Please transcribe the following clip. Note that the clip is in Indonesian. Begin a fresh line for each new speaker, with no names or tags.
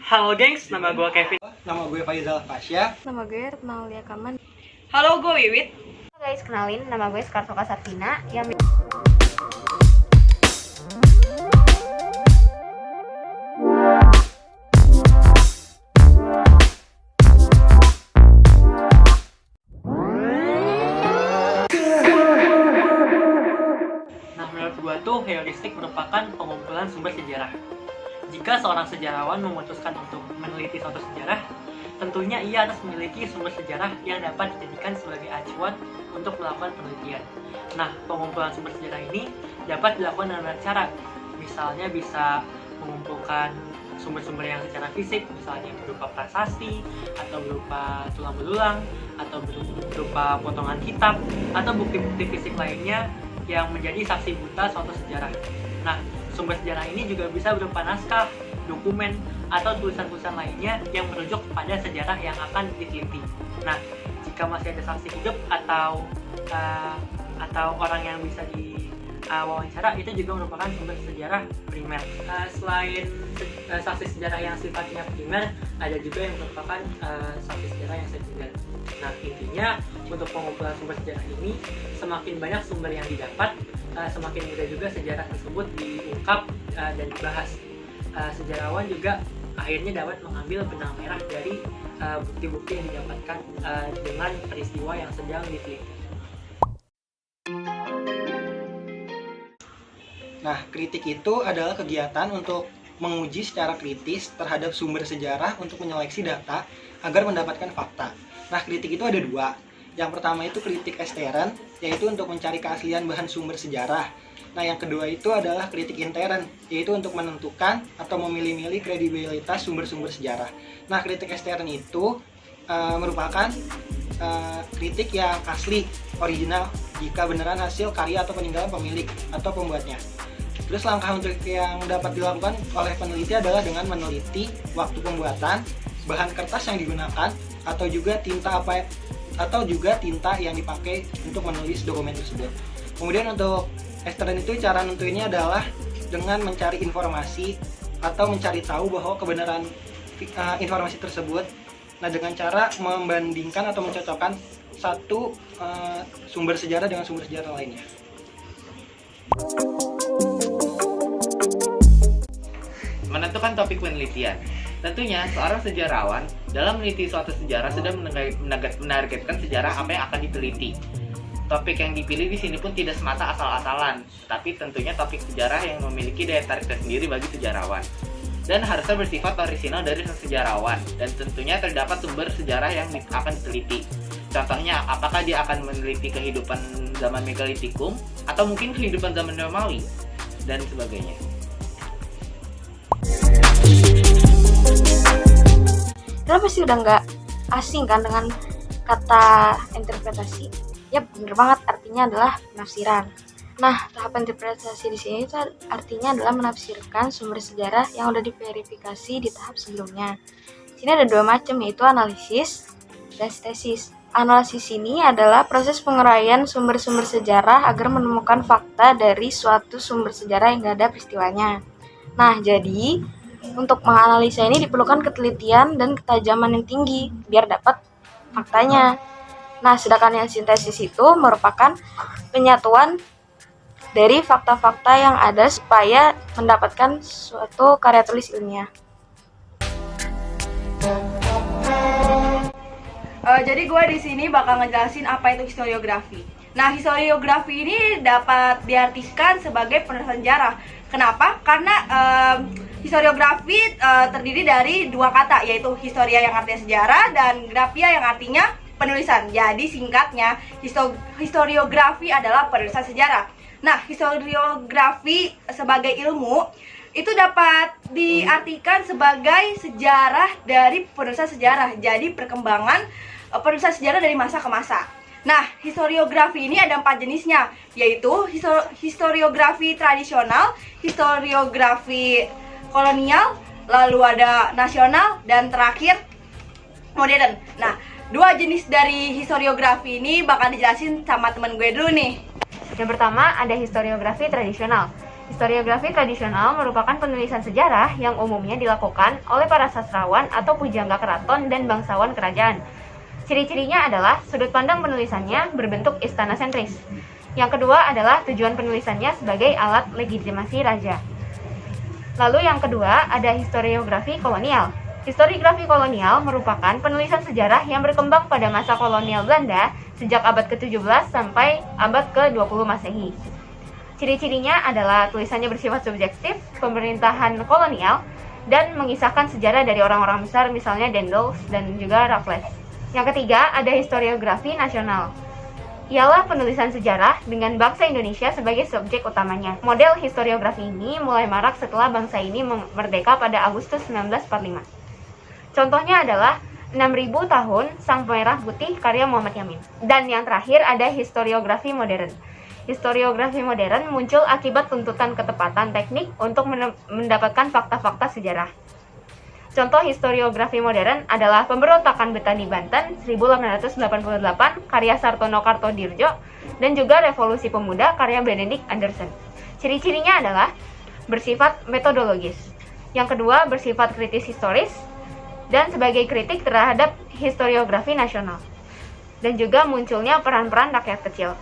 Halo gengs, nama gue Kevin.
Nama gue Faizal Fasya.
Nama gue Retnalia Kaman.
Halo, gue Wiwit.
Guys, kenalin, nama gue Skartoka Sartina yang
Nah, menurut gue tuh heuristik merupakan pengumpulan sumber sejarah. Jika seorang sejarawan memutuskan untuk meneliti suatu sejarah, tentunya ia harus memiliki sumber sejarah yang dapat dijadikan sebagai acuan untuk melakukan penelitian. Nah, pengumpulan sumber sejarah ini dapat dilakukan dengan banyak cara. Misalnya bisa mengumpulkan sumber-sumber yang secara fisik, misalnya berupa prasasti, atau berupa tulang belulang, atau berupa potongan kitab, atau bukti-bukti fisik lainnya yang menjadi saksi buta suatu sejarah. Nah, sumber sejarah ini juga bisa berupa naskah, dokumen, atau tulisan-tulisan lainnya yang merujuk pada sejarah yang akan diteliti. Nah, jika masih ada saksi hidup atau orang yang bisa diwawancara, itu juga merupakan sumber sejarah primer. Selain saksi sejarah yang sifatnya primer, ada juga yang merupakan saksi sejarah yang sekunder. Nah, intinya untuk pengumpulan sumber sejarah ini, semakin banyak sumber yang didapat, semakin mudah juga sejarah tersebut diungkap dan dibahas. Sejarawan juga akhirnya dapat mengambil benang merah dari bukti-bukti yang didapatkan dengan peristiwa yang sedang diteliti.
Nah, kritik itu adalah kegiatan untuk menguji secara kritis terhadap sumber sejarah untuk menyeleksi data agar mendapatkan fakta. Nah, kritik itu ada dua. Yang pertama itu kritik ekstern, yaitu untuk mencari keaslian bahan sumber sejarah. Nah, yang kedua itu adalah kritik intern, yaitu untuk menentukan atau memilih-milih kredibilitas sumber-sumber sejarah. Nah, kritik ekstern itu merupakan kritik yang asli, original, jika beneran hasil karya atau peninggalan pemilik atau pembuatnya. Terus langkah untuk yang dapat dilakukan oleh peneliti adalah dengan meneliti waktu pembuatan, bahan kertas yang digunakan, atau juga tinta yang dipakai untuk menulis dokumen tersebut. Kemudian untuk ekstern itu cara nentuinnya adalah dengan mencari informasi atau mencari tahu bahwa kebenaran informasi tersebut. Nah, dengan cara membandingkan atau mencocokkan satu sumber sejarah dengan sumber sejarah lainnya.
Menentukan topik penelitian. Tentunya, seorang sejarawan dalam meneliti suatu sejarah sudah menargetkan sejarah apa yang akan diteliti. Topik yang dipilih di sini pun tidak semata asal-asalan, tapi tentunya topik sejarah yang memiliki daya tarik tersendiri bagi sejarawan. Dan harusnya bersifat orisinal dari sejarawan, dan tentunya terdapat sumber sejarah yang akan diteliti. Contohnya, apakah dia akan meneliti kehidupan zaman megalitikum, atau mungkin kehidupan zaman Romawi, dan sebagainya.
Kalian pasti udah nggak asing kan dengan kata interpretasi? Ya bener banget, artinya adalah penafsiran. Nah, tahap interpretasi di sini itu artinya adalah menafsirkan sumber sejarah yang udah diverifikasi di tahap sebelumnya. Di sini ada dua macam, yaitu analisis dan sintesis. Analisis ini adalah proses penguraian sumber-sumber sejarah agar menemukan fakta dari suatu sumber sejarah yang nggak ada peristiwanya. Nah, jadi untuk menganalisa ini diperlukan ketelitian dan ketajaman yang tinggi biar dapat faktanya. Nah, sedangkan yang sintesis itu merupakan penyatuan dari fakta-fakta yang ada supaya mendapatkan suatu karya tulis ilmiah.
Jadi gue di sini bakal ngejelasin apa itu historiografi. Nah, historiografi ini dapat diartikan sebagai penulisan sejarah. Kenapa? Karena historiografi terdiri dari dua kata, yaitu historia yang artinya sejarah dan grafia yang artinya penulisan. Jadi singkatnya, historiografi adalah penulisan sejarah. Nah, historiografi sebagai ilmu itu dapat diartikan sebagai sejarah dari penulisan sejarah. Jadi perkembangan penulisan sejarah dari masa ke masa. Nah, historiografi ini ada 4 jenisnya, yaitu historiografi tradisional, historiografi kolonial, lalu ada nasional, dan terakhir modern. Nah, 2 jenis dari historiografi ini bakal dijelasin sama temen gue dulu nih.
Yang pertama ada historiografi tradisional. Historiografi tradisional merupakan penulisan sejarah yang umumnya dilakukan oleh para sastrawan atau pujangga keraton dan bangsawan kerajaan. Ciri-cirinya adalah sudut pandang penulisannya berbentuk istana sentris. Yang kedua adalah tujuan penulisannya sebagai alat legitimasi raja. Lalu yang kedua ada historiografi kolonial. Historiografi kolonial merupakan penulisan sejarah yang berkembang pada masa kolonial Belanda sejak abad ke-17 sampai abad ke-20 Masehi. Ciri-cirinya adalah tulisannya bersifat subjektif, pemerintahan kolonial, dan mengisahkan sejarah dari orang-orang besar misalnya Daendels dan juga Raffles. Yang ketiga ada historiografi nasional. Ialah penulisan sejarah dengan bangsa Indonesia sebagai subjek utamanya. Model historiografi ini mulai marak setelah bangsa ini merdeka pada Agustus 1945. Contohnya adalah 6.000 tahun Sang Merah Putih karya Muhammad Yamin. Dan yang terakhir ada historiografi modern. Historiografi modern muncul akibat tuntutan ketepatan teknik untuk mendapatkan fakta-fakta sejarah. Contoh historiografi modern adalah Pemberontakan Betani Banten 1888 karya Sartono Kartodirjo dan juga Revolusi Pemuda karya Benedict Anderson. Ciri-cirinya adalah bersifat metodologis. Yang kedua bersifat kritis historis dan sebagai kritik terhadap historiografi nasional. Dan juga munculnya peran-peran rakyat kecil.